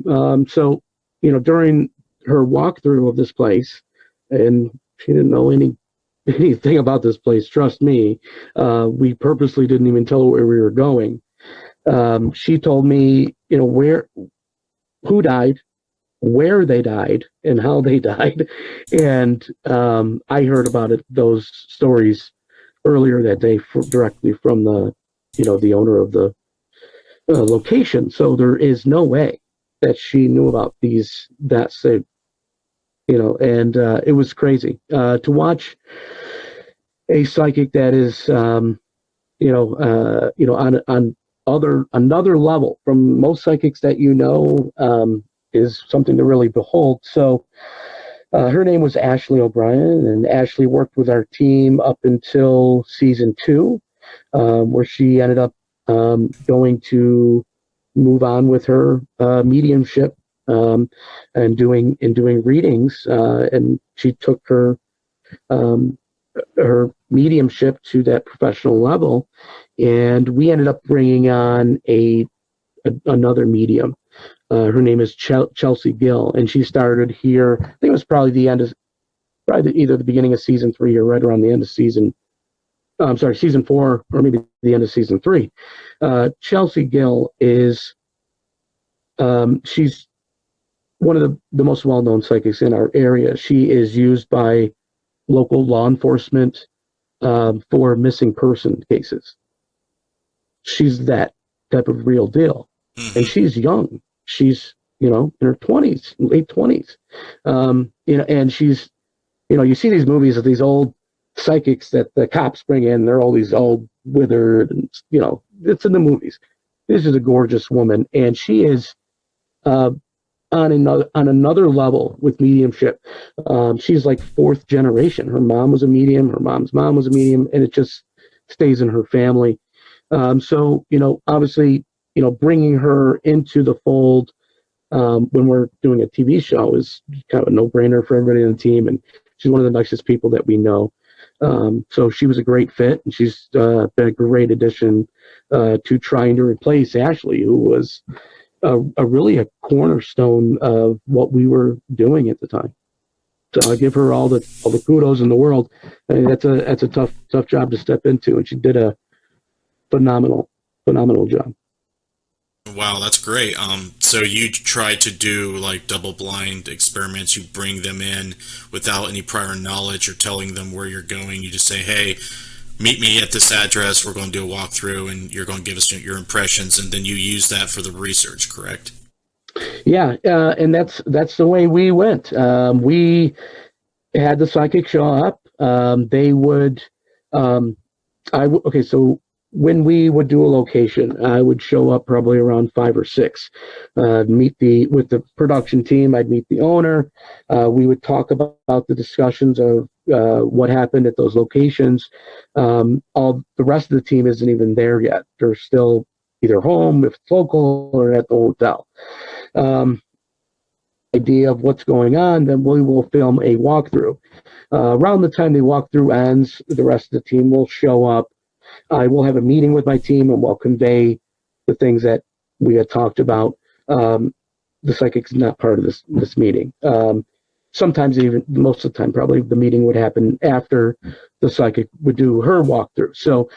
So, during her walkthrough of this place, and she didn't know anything about this place, trust me. We purposely didn't even tell her where we were going. She told me, who died, where they died, and how they died. And I heard about those stories earlier that day directly from the owner of the location. So there is no way that she knew about these deaths. And it was crazy to watch a psychic that is, on another level from most psychics that is something to really behold. So her name was Ashley O'Brien, and Ashley worked with our team up until season 2, where she ended up going to move on with her mediumship and doing readings, and she took her mediumship to that professional level, and we ended up bringing on another medium. Her name is Chelsea Gill, and she started here. I think it was probably either the beginning of season 3 or right around the end of season 4, or maybe the end of season 3. Chelsea Gill is she's one of the most well-known psychics in our area. She is used by local law enforcement for missing person cases. She's that type of real deal. And she's young. She's, in her 20s, late 20s. And she's, you see these movies of these old psychics that the cops bring in. They're all these old withered, and, it's in the movies. This is a gorgeous woman, and she is on another level with mediumship. She's like 4th generation. Her mom was a medium. Her mom's mom was a medium, and it just stays in her family. So, obviously, bringing her into the fold when we're doing a TV show is kind of a no-brainer for everybody on the team, and she's one of the nicest people that we know. So she was a great fit, and she's been a great addition to trying to replace Ashley, who was really a cornerstone of what we were doing at the time. So I give her all the kudos in the world. I mean, that's a tough job to step into, and she did a phenomenal job. Wow, that's great. So you try to do like double-blind experiments. You bring them in without any prior knowledge or telling them where you're going. You just say, "Hey, meet me at this address. We're going to do a walkthrough, and you're going to give us your impressions," and then you use that for the research, correct? Yeah, and that's the way we went. We had the psychic show up. They would, so when we would do a location, I would show up probably around 5 or 6, with the production team. I'd meet the owner. We would talk about the discussions of what happened at those locations. All the rest of the team isn't even there yet. They're still either home if it's local or at the hotel. Idea of what's going on, then we will film a walkthrough. Around the time the walkthrough ends, the rest of the team will show up. I will have a meeting with my team, and we'll convey the things that we had talked about. The psychic's not part of this meeting. Sometimes, even most of the time, probably the meeting would happen after the psychic would do her walkthrough. So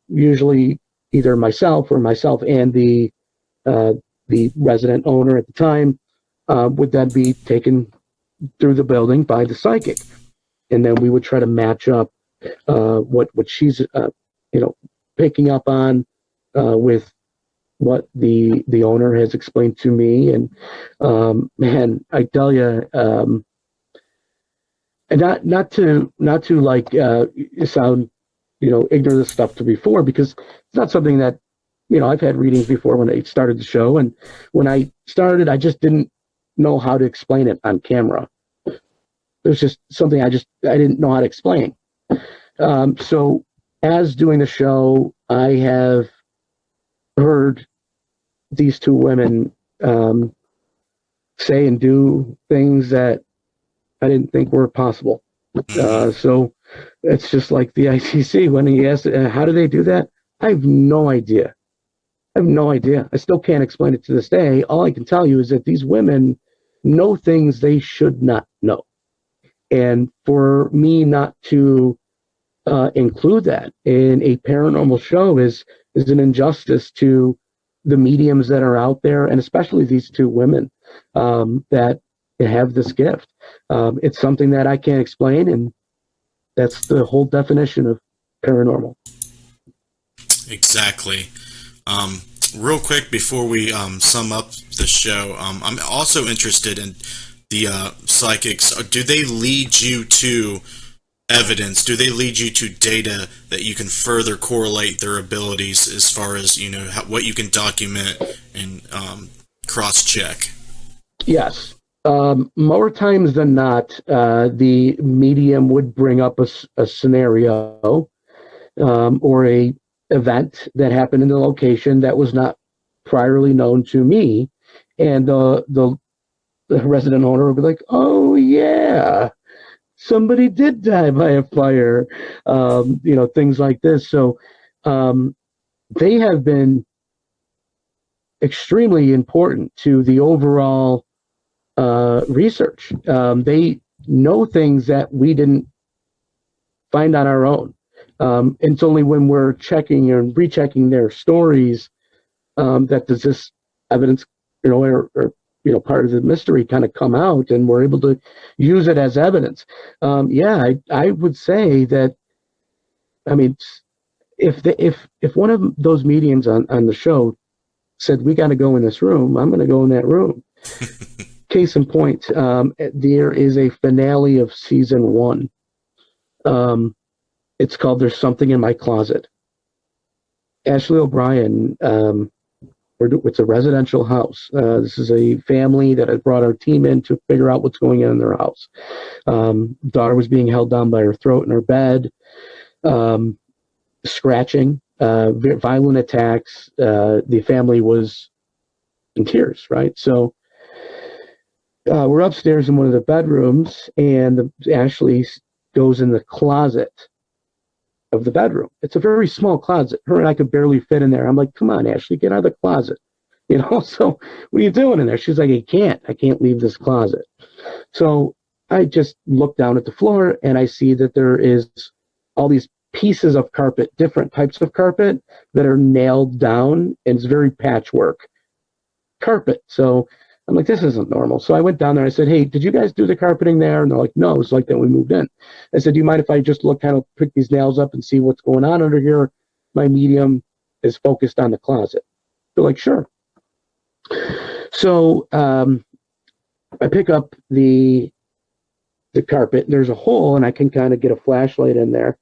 usually either myself and the resident owner at the time would then be taken through the building by the psychic, and then we would try to match up what she's picking up on with what the owner has explained to me. And man, I tell you, and not to like sound ignorant of stuff to before, because it's not something that I've had readings before when I started the show, and when I started, I just didn't know how to explain it on camera. It was just something I didn't know how to explain. So as doing the show, I have heard these 2 women say and do things that I didn't think were possible. So it's just like the ICC when he asked, how do they do that? I have no idea. I still can't explain it to this day. All I can tell you is that these women know things they should not know. And for me not to include that in a paranormal show is an injustice to the mediums that are out there, and especially these 2 women that have this gift. It's something that I can't explain, and that's the whole definition of paranormal. Exactly. Real quick before we sum up the show, I'm also interested in the psychics. Do they lead you to evidence? Do they lead you to data that you can further correlate their abilities as far as, what you can document and cross-check? Yes. More times than not, the medium would bring up a scenario or a event that happened in the location that was not priorly known to me, and the resident owner would be like, "Oh yeah, somebody did die by a fire," things like this. So they have been extremely important to the overall research. They know things that we didn't find on our own. It's only when we're checking and rechecking their stories that does this evidence, or part of the mystery kind of come out, and we're able to use it as evidence. I would say that. I mean, if one of those mediums on the show said we got to go in this room, I'm going to go in that room. Case in point, there is a finale of season 1. It's called "There's Something in My Closet." Ashley O'Brien. It's a residential house. This is a family that had brought our team in to figure out what's going on in their house. Daughter was being held down by her throat in her bed, scratching, violent attacks. The family was in tears, right? So we're upstairs in one of the bedrooms, and Ashley goes in the closet of the bedroom. It's a very small closet. Her and I could barely fit in there. I'm like, "Come on, Ashley, get out of the closet." So what are you doing in there? She's like, I can't leave this closet. So I just look down at the floor, and I see that there is all these pieces of carpet, different types of carpet that are nailed down, and it's very patchwork carpet. So I'm like, this isn't normal. So I went down there. I said, "Hey, did you guys do the carpeting there?" And they're like, "No, it's like that when we moved in." I said, "Do you mind if I just pick these nails up and see what's going on under here? My medium is focused on the closet." They're like, "Sure." So I pick up the carpet. There's a hole, and I can kind of get a flashlight in there.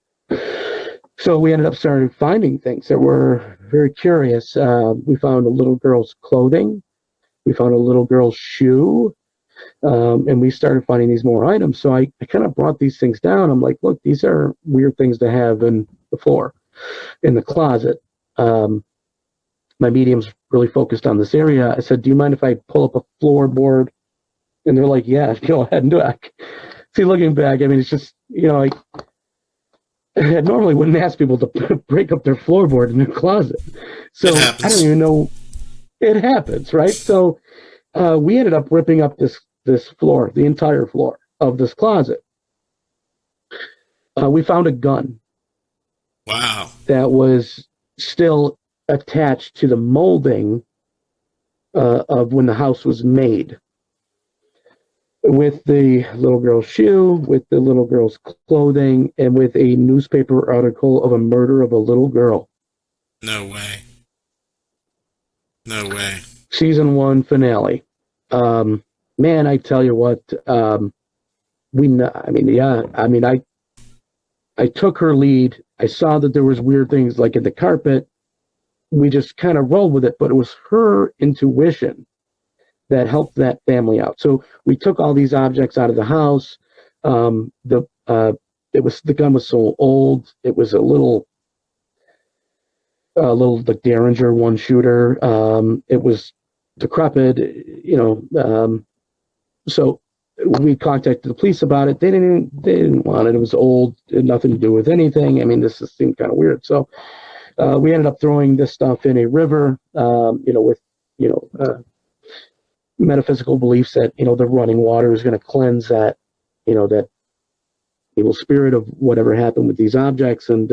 So we ended up starting finding things that were very curious. We found a little girl's clothing. We found a little girl's shoe, and we started finding these more items. So I kind of brought these things down. I'm like, "Look, these are weird things to have in the floor, in the closet." My medium's really focused on this area. I said, "Do you mind if I pull up a floorboard?" And they're like, "Yeah, go ahead and do it." See, looking back, I mean, it's just, I normally wouldn't ask people to break up their floorboard in their closet. So I don't even know. It happens, right? So we ended up ripping up this floor, the entire floor of this closet. We found a gun. Wow. That was still attached to the molding of when the house was made, with the little girl's shoe, with the little girl's clothing, and with a newspaper article of a murder of a little girl. No way. No way. Season 1 finale. Man, I tell you what, I took her lead. I saw that there was weird things like in the carpet. We just kind of rolled with it, but it was her intuition that helped that family out. So we took all these objects out of the house. The gun was so old. It was a little like Derringer 1-shooter. It was decrepit, so we contacted the police about it. They didn't want it. It was old. It had nothing to do with anything. I mean, this seemed kind of weird. So we ended up throwing this stuff in a river, with metaphysical beliefs that, the running water is going to cleanse that, that evil spirit of whatever happened with these objects. And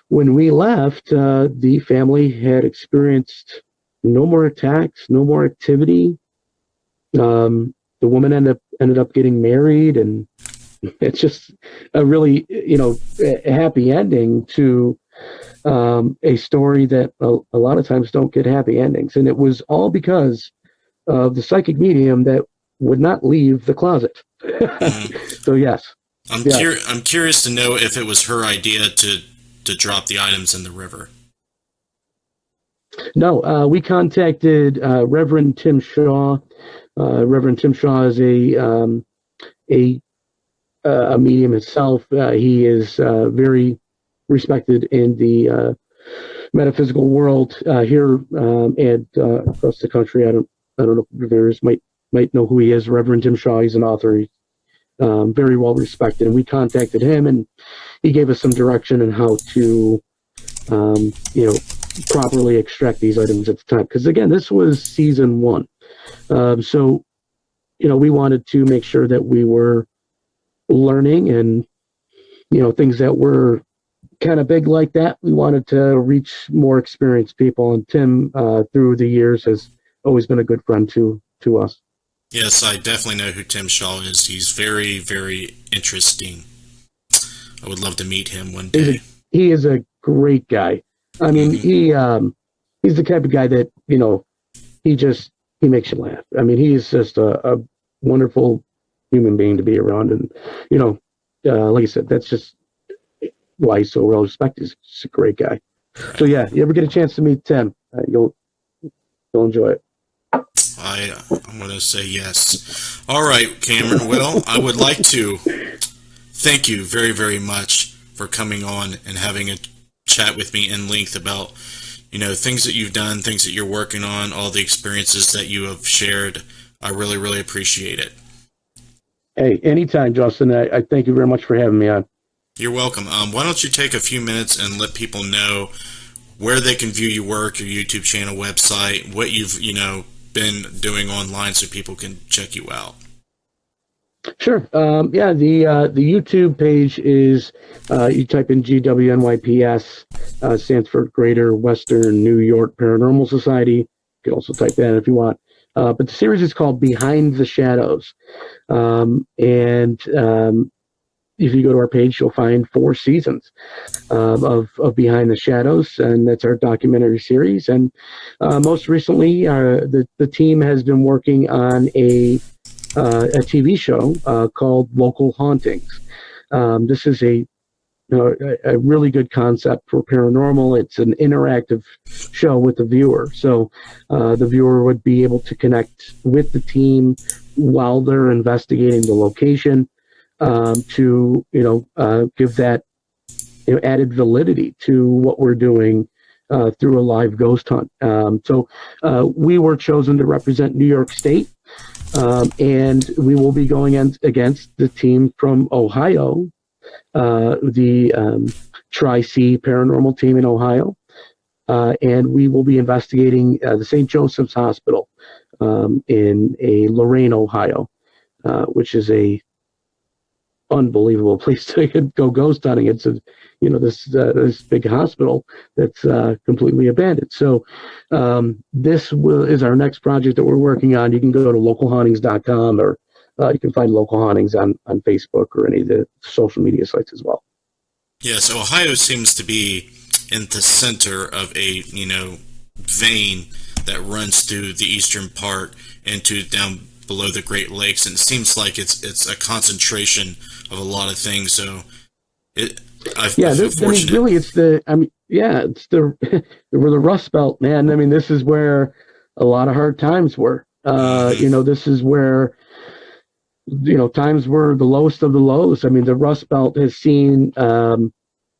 when we left, the family had experienced no more attacks, no more activity. The woman ended up getting married, and it's just a really, a happy ending to a story that a lot of times don't get happy endings. And it was all because of the psychic medium that would not leave the closet. So yes. I'm curious to know if it was her idea to drop the items in the river. No, we contacted Reverend Tim Shaw. Reverend Tim Shaw is a medium himself. He is very respected in the metaphysical world here and across the country. I don't know if viewers might know who he is. Reverend Tim Shaw. He's an author. He's very well respected, and we contacted him, and he gave us some direction on how to, properly extract these items at the time. Because again, this was season 1, so we wanted to make sure that we were learning, and things that were kind of big like that, we wanted to reach more experienced people. And Tim, through the years, has always been a good friend to us. Yes, I definitely know who Tim Shaw is. He's very, very interesting. I would love to meet him one day. He is a great guy. I mean, he's the type of guy that, he makes you laugh. I mean, he's just a wonderful human being to be around. And, like I said, that's just why he's so well respected. He's just a great guy. Right. So, yeah, you ever get a chance to meet Tim, you'll enjoy it. I'm going to say yes. All right, Cameron. Well, I would like to thank you very, very much for coming on and having a chat with me in length about, things that you've done, things that you're working on, all the experiences that you have shared. I really, really appreciate it. Hey, anytime, Justin. I thank you very much for having me on. You're welcome. Why don't you take a few minutes and let people know where they can view your work, your YouTube channel, website, what you've, been doing online so people can check you out. Sure. The YouTube page is, you type in GWNYPS, stands for Greater Western New York Paranormal Society. You can also type that if you want. But the series is called Behind the Shadows. If you go to our page, you'll find 4 seasons of Behind the Shadows, and that's our documentary series. And most recently, the team has been working on a TV show called Local Hauntings. This is a really good concept for paranormal. It's an interactive show with the viewer, so the viewer would be able to connect with the team while they're investigating the location. To give that added validity to what we're doing through a live ghost hunt. So we were chosen to represent New York State, and we will be going against the team from Ohio, the Tri-C Paranormal team in Ohio, and we will be investigating the St. Joseph's Hospital in Lorain, Ohio, which is a unbelievable place to go ghost hunting. It's this big hospital that's completely abandoned. So this is our next project that we're working on. You can go to localhauntings.com, or you can find Local Hauntings on Facebook or any of the social media sites as well. Yes, Ohio seems to be in the center of a vein that runs through the eastern part into down below the Great Lakes, and it seems like it's a concentration of a lot of things. So really, it's the we're the Rust Belt, man. I mean, this is where a lot of hard times were. This is where times were the lowest of the lows. I mean, the Rust Belt has seen a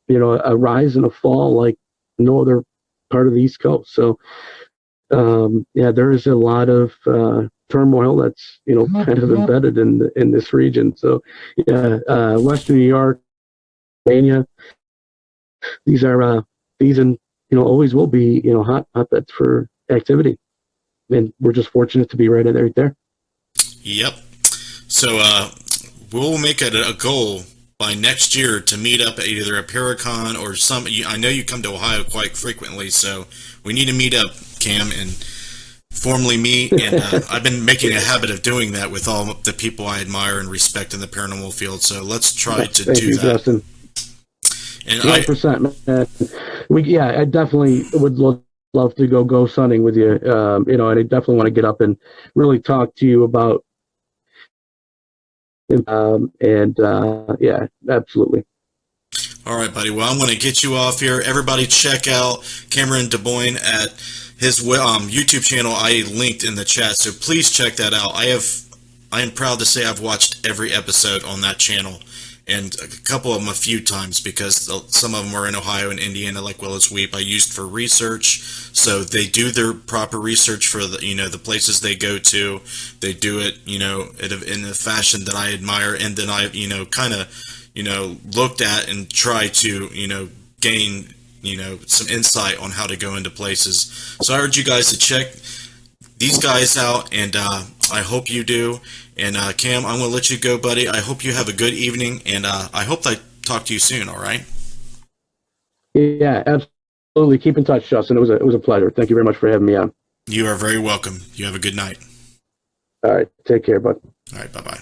rise and a fall like no other part of the East Coast. So there is a lot of turmoil that's kind of embedded in this region. So Western New York, Pennsylvania, these and always will be hotbeds for activity, and we're just fortunate to be right there. Yep. So we'll make it a goal by next year to meet up at either a Paracon or some. I know you come to Ohio quite frequently, so we need to meet up, Cam, and formally meet. And I've been making a habit of doing that with all the people I admire and respect in the paranormal field. So let's try to Thank do you, that. Justin. And 100%, man. I definitely would love to go ghost hunting with you. And I definitely want to get up and really talk to you about Yeah, absolutely. All right, buddy. Well, I'm going to get you off here. Everybody, check out Cameron Daboin at his YouTube channel. I linked in the chat, so please check that out. I am proud to say I've watched every episode on that channel, and a couple of them a few times, because some of them are in Ohio and Indiana, like Willis Weep. I used for research, so they do their proper research for the places they go to. They do it in a fashion that I admire, and then I kind of looked at and try to gain some insight on how to go into places. So I urge you guys to check these guys out, and I hope you do. And Cam, I'm going to let you go, buddy. I hope you have a good evening, and I hope I talk to you soon. All right? Yeah, absolutely. Keep in touch, Justin. It was a pleasure. Thank you very much for having me on. You are very welcome. You have a good night. All right, take care, bud. All right, bye-bye.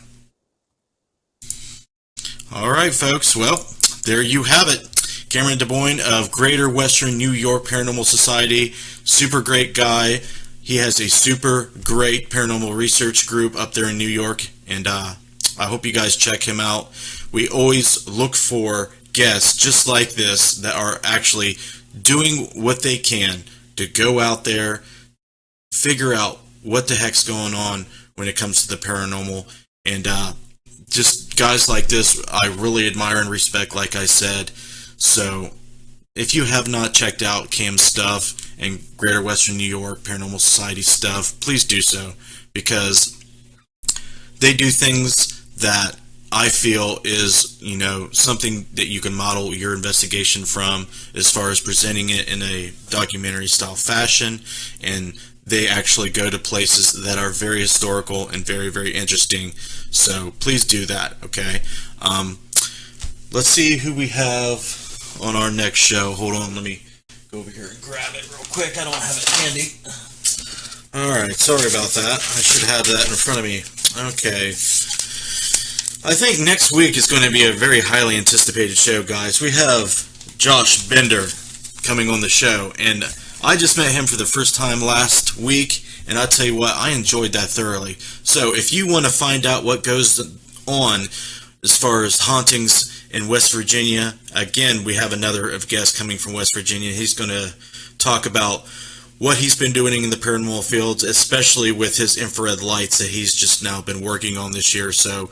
All right, folks. Well, there you have it. Cameron Daboin of Greater Western New York Paranormal Society. Super great guy. He has a super great paranormal research group up there in New York, and I hope you guys check him out. We always look for guests just like this that are actually doing what they can to go out there, figure out what the heck's going on when it comes to the paranormal, and just guys like this I really admire and respect, like I said. So if you have not checked out Cam's stuff and Greater Western New York Paranormal Society stuff, please do so, because they do things that I feel is, something that you can model your investigation from, as far as presenting it in a documentary style fashion. And they actually go to places that are very historical and very, very interesting. So please do that, okay? Let's see who we have on our next show. Hold on, let me go over here and grab it real quick. I don't have it handy. Alright, sorry about that. I should have that in front of me. Okay. I think next week is going to be a very highly anticipated show, guys. We have Josh Bender coming on the show, and I just met him for the first time last week, and I'll tell you what, I enjoyed that thoroughly. So if you want to find out what goes on as far as hauntings in West Virginia, again, we have another guest coming from West Virginia. He's going to talk about what he's been doing in the paranormal fields, especially with his infrared lights that he's just now been working on this year. So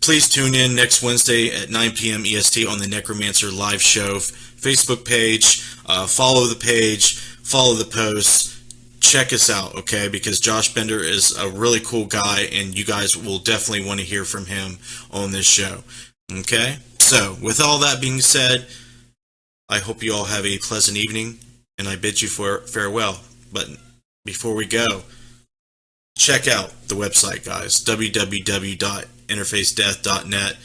please tune in next Wednesday at 9 p.m. EST on the Necromancer live show Facebook page. Follow the page, follow the posts. Check us out, okay? Because Josh Bender is a really cool guy, and you guys will definitely want to hear from him on this show, okay? So, with all that being said, I hope you all have a pleasant evening, and I bid you farewell. But before we go, check out the website, guys, www.interfacedeath.net.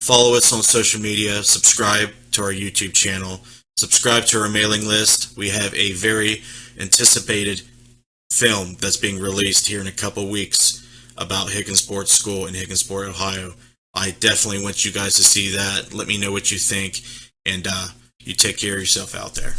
Follow us on social media, subscribe to our YouTube channel, subscribe to our mailing list. We have a very anticipated film that's being released here in a couple weeks about Higginsport School in Higginsport, Ohio. I definitely want you guys to see that. Let me know what you think, and you take care of yourself out there.